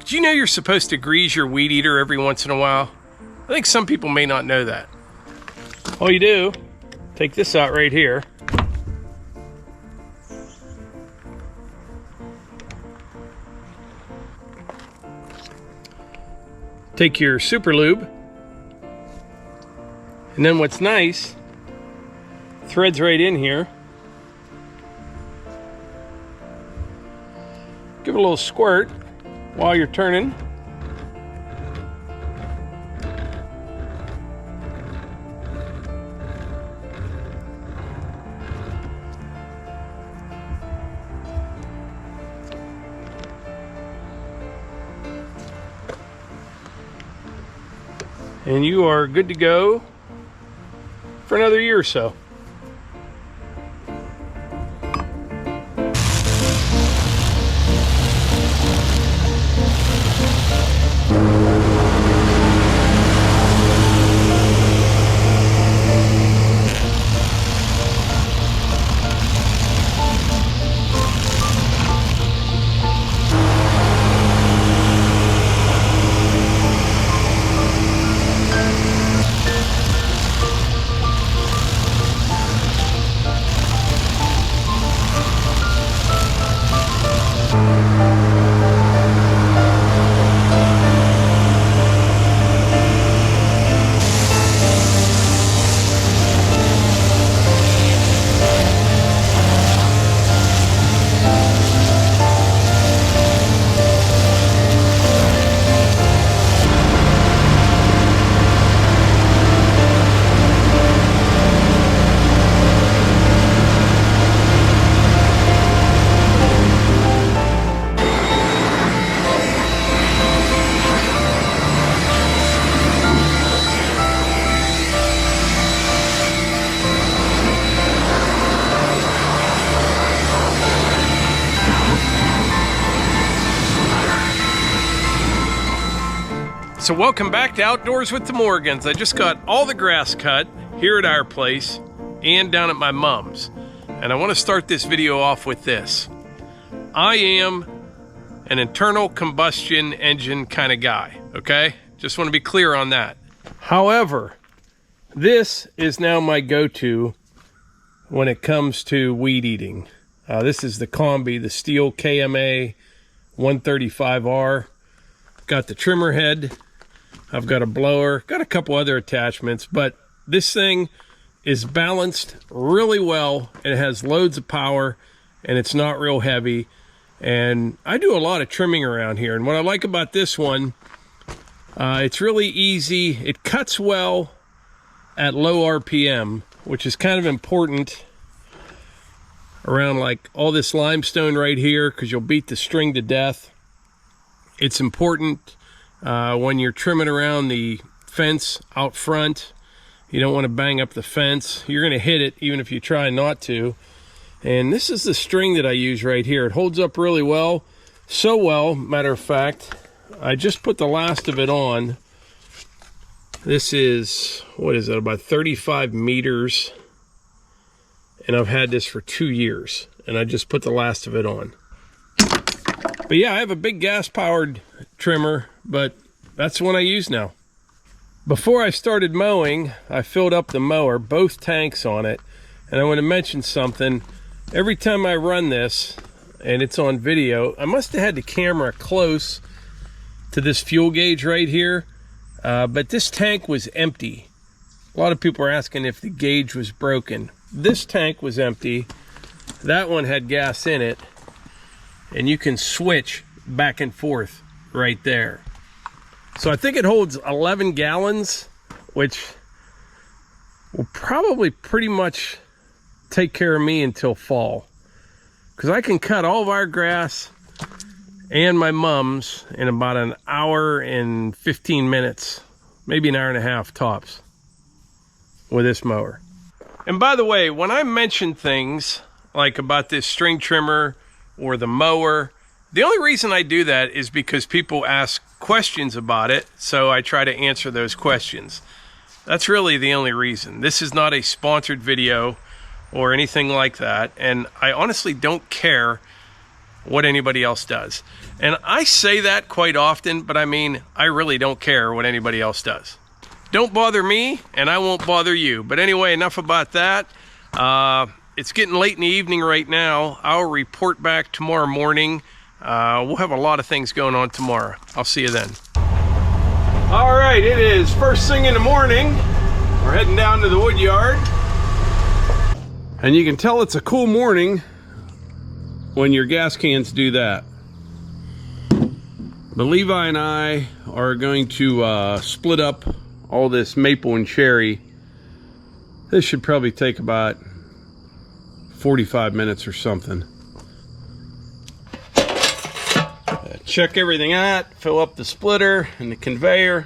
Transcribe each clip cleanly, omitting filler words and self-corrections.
Do you know you're supposed to grease your weed eater every once in a while? I think some people may not know that. All you do, take this out right here. Take your super lube. And then what's nice, threads right in here. Give it a little squirt while you're turning. And you are good to go for another year or so. So welcome back to Outdoors with the Morgans. I just got all the grass cut here at our place and down at my mom's. And I want to start this video off with this. I am an internal combustion engine kind of guy, okay? Just want to be clear on that. However, this is now my go-to when it comes to weed eating. This is the Combi, the Stihl KMA 135R. Got the trimmer head. I've got a blower, got a couple other attachments, but this thing is balanced really well, and it has loads of power, and it's not real heavy. And I do a lot of trimming around here, and what I like about this one, it's really easy. It cuts well at low RPM, which is kind of important around like all this limestone right here, because you'll beat the string to death. It's important when you're trimming around the fence out front. You don't want to bang up the fence. You're going to hit it even if you try not to. And this is the string that I use right here. It holds up really well. So well, matter of fact, I just put the last of it on. This is, what is it, about 35 meters. And I've had this for 2 years. And I just put the last of it on. But yeah, I have a big gas-powered trimmer, but that's the one I use now. Before I started mowing, I filled up the mower, both tanks on it. And I want to mention something. Every time I run this, and it's on video, I must have had the camera close to this fuel gauge right here, but this tank was empty. A lot of people are asking if the gauge was broken. This tank was empty. That one had gas in it. And you can switch back and forth right there. So I think it holds 11 gallons, which will probably pretty much take care of me until fall. Because I can cut all of our grass and my mom's in about an hour and 15 minutes, maybe an hour and a half tops with this mower. And by the way, when I mention things like about this string trimmer or the mower, the only reason I do that is because people ask questions about it, so I try to answer those questions. That's really the only reason. This is not a sponsored video or anything like that, and I honestly don't care what anybody else does. And I say that quite often, but I mean, I really don't care what anybody else does. Don't bother me, and I won't bother you. But anyway, enough about that. It's getting late in the evening right now. I'll report back tomorrow morning. We'll have a lot of things going on tomorrow. I'll see you then. All right, it is first thing in the morning. We're heading down to the wood yard. And you can tell it's a cool morning when your gas cans do that. But Levi and I are going to split up all this maple and cherry. This should probably take about 45 minutes or something. Check everything out, fill up the splitter and the conveyor.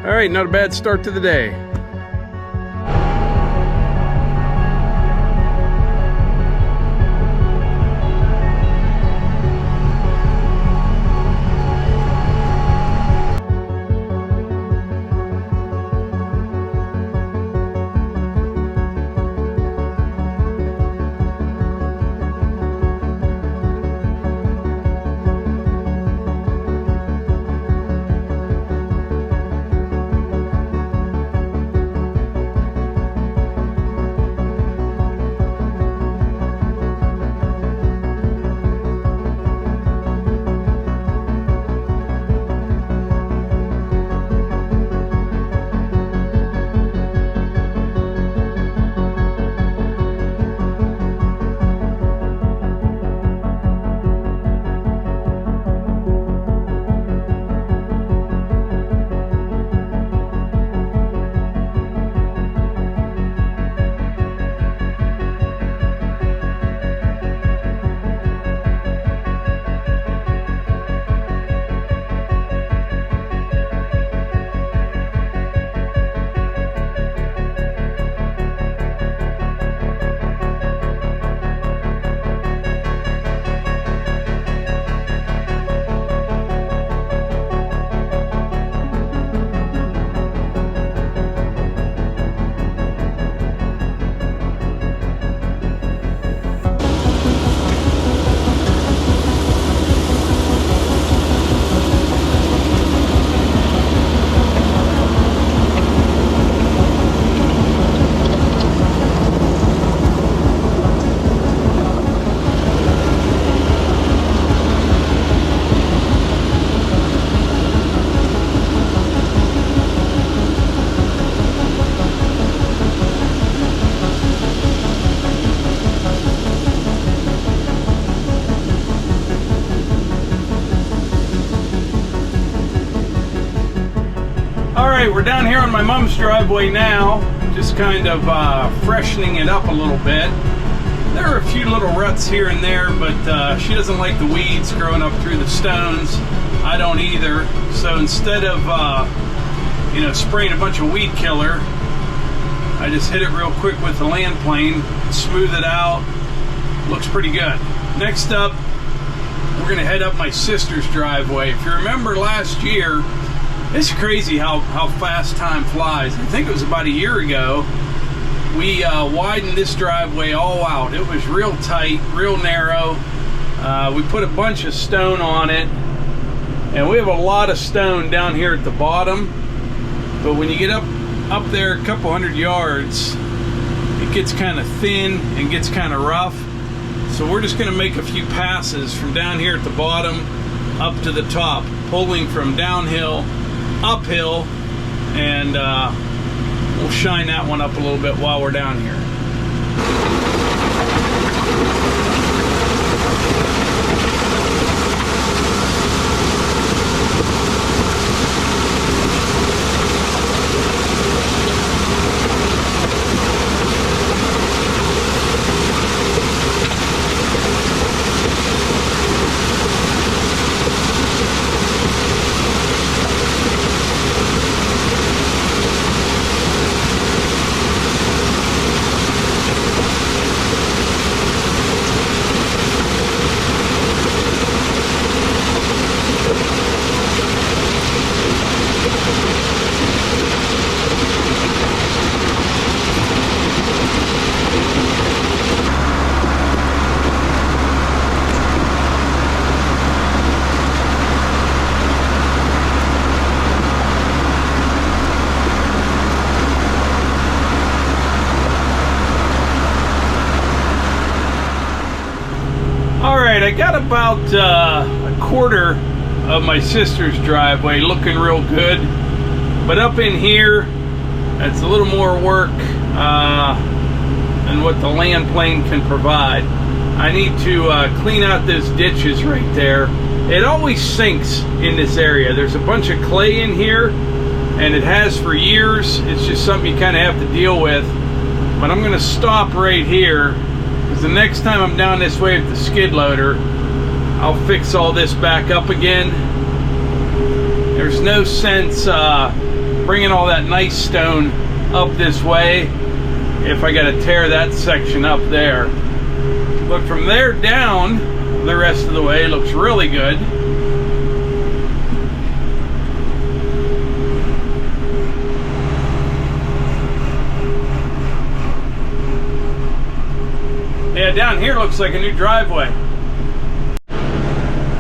All right, not a bad start to the day. Alright, we're down here on my mom's driveway now, just kind of freshening it up a little bit. There are a few little ruts here and there, but she doesn't like the weeds growing up through the stones. I don't either. So instead of spraying a bunch of weed killer, I just hit it real quick with the land plane, smooth it out, looks pretty good. Next up, we're gonna head up my sister's driveway. If you remember last year, it's crazy how fast time flies. I think it was about a year ago, we widened this driveway all out. It was real tight, real narrow. We put a bunch of stone on it, and we have a lot of stone down here at the bottom. But when you get up there a couple hundred yards, it gets kind of thin and gets kind of rough. So we're just going to make a few passes from down here at the bottom up to the top, pulling from downhill, uphill, and we'll shine that one up a little bit while we're down here. I got about a quarter of my sister's driveway looking real good, but up in here, it's a little more work than what the land plane can provide. I need to clean out those ditches right there. It always sinks in this area. There's a bunch of clay in here, and it has for years. It's just something you kind of have to deal with. But I'm going to stop right here, because the next time I'm down this way with the skid loader, I'll fix all this back up again. There's no sense bringing all that nice stone up this way if I got to tear that section up there. But from there down, the rest of the way looks really good. Yeah, down here looks like a new driveway.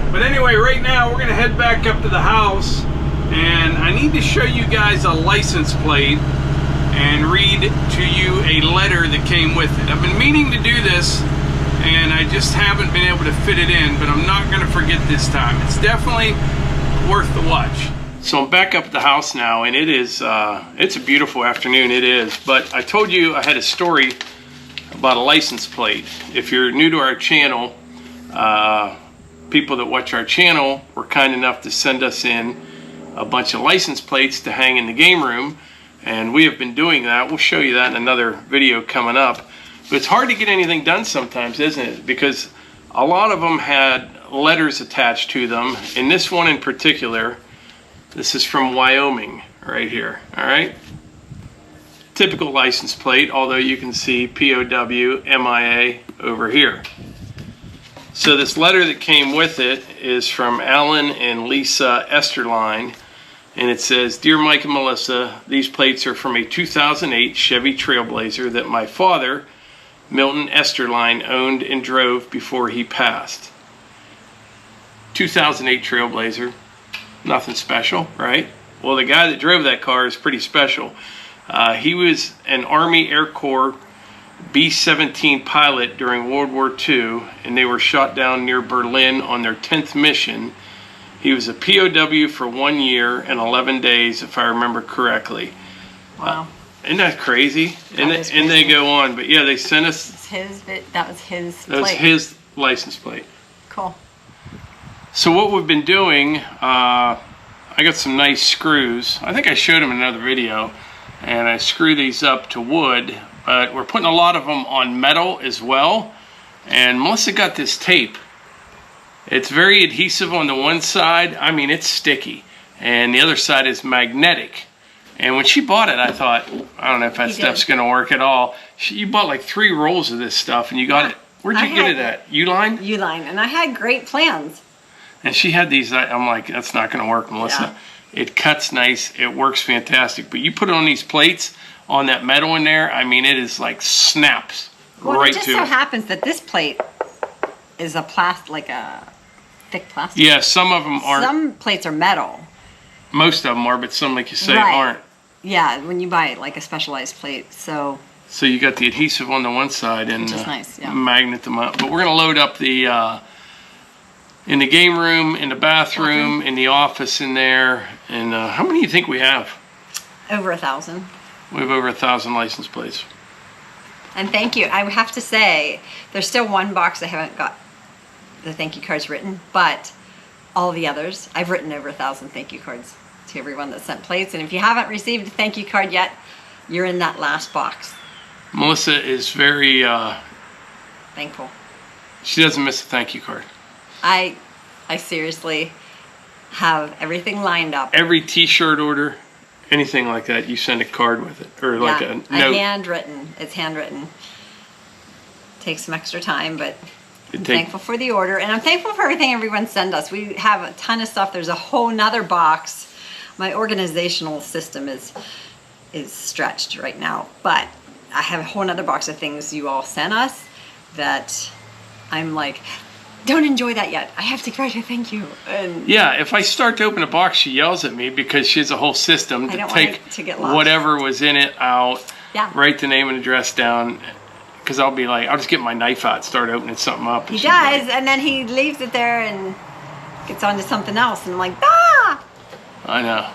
But anyway, right now we're gonna head back up to the house, and I need to show you guys a license plate and read to you a letter that came with it. I've been meaning to do this, and I just haven't been able to fit it in, but I'm not gonna forget this time. It's definitely worth the watch. So I'm back up at the house now, and it is, it's a beautiful afternoon, it is. But I told you I had a story about a license plate. If you're new to our channel, people that watch our channel were kind enough to send us in a bunch of license plates to hang in the game room, and we have been doing that. We'll show you that in another video coming up. But it's hard to get anything done sometimes, isn't it? Because a lot of them had letters attached to them. In this one in particular, this is from Wyoming right here, all right? Typical license plate, although you can see POW, MIA over here. So this letter that came with it is from Alan and Lisa Esterline, and it says, "Dear Mike and Melissa, these plates are from a 2008 Chevy Trailblazer that my father, Milton Esterline, owned and drove before he passed." 2008 Trailblazer, nothing special, right? Well, the guy that drove that car is pretty special. He was an Army Air Corps B-17 pilot during World War II, and they were shot down near Berlin on their 10th mission. He was a POW for 1 year and 11 days, if I remember correctly. Wow. Isn't that crazy? And they go on. But yeah, they sent us... That was his plate. That was his license plate. Cool. So what we've been doing, I got some nice screws. I think I showed them in another video. And I screw these up to wood. But we're putting a lot of them on metal as well. And Melissa got this tape. It's very adhesive on the one side. I mean, it's sticky. And the other side is magnetic. And when she bought it, I thought, I don't know if that stuff's going to work at all. You bought like 3 rolls of this stuff, and you got it Where'd you get it at? Uline? Uline, and I had great plans. And she had these, I'm like, that's not going to work, Melissa. Yeah. It cuts nice. It works fantastic. But you put it on these plates, on that metal in there, I mean, it is like snaps well, right it just to so it. happens that this plate is a like a thick plastic. Yeah, some of them aren't. Some plates are metal. Most of them are, but some, like you say, right. aren't. Yeah, when you buy like a specialized plate, so you got the adhesive on the one side and which is nice, yeah. magnet them up. But we're going to load up the in the game room, in the bathroom, in the office in there. And how many do you think we have? Over 1,000. We have over 1,000 license plates. And thank you. I have to say, there's still one box I haven't got the thank you cards written, but all the others, I've written over 1,000 thank you cards to everyone that sent plates. And if you haven't received a thank you card yet, you're in that last box. Melissa is very thankful. She doesn't miss a thank you card. I seriously have everything lined up. Every t-shirt order, anything like that, you send a card with it, or like a note. Handwritten. It's handwritten. Takes some extra time, but I'm take thankful for the order, and I'm thankful for everything everyone send us. We have a ton of stuff. There's a whole nother box. My organizational system is stretched right now, but I have a whole nother box of things you all sent us that I'm like, don't enjoy that yet. I have to write a thank you. And yeah, if I start to open a box, she yells at me because she has a whole system to take to get lost. Whatever was in it out, yeah. Write the name and address down. Because I'll be like, I'll just get my knife out, start opening something up. He does, and then he leaves it there and gets on to something else. And I'm like, ah! I know.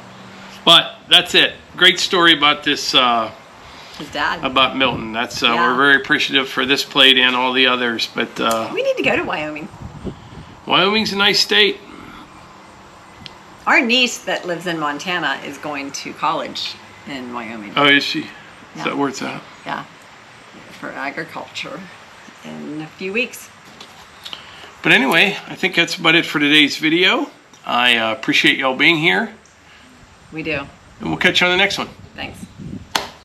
But that's it. Great story about this. His dad. About Milton. That's we're very appreciative for this plate and all the others. But we need to go to Wyoming. Wyoming's a nice state. Our niece that lives in Montana is going to college in Wyoming. Oh, is she? Yeah. Is that where it's at? Yeah. For agriculture in a few weeks. But anyway, I think that's about it for today's video. I appreciate y'all being here. We do. And we'll catch you on the next one. Thanks.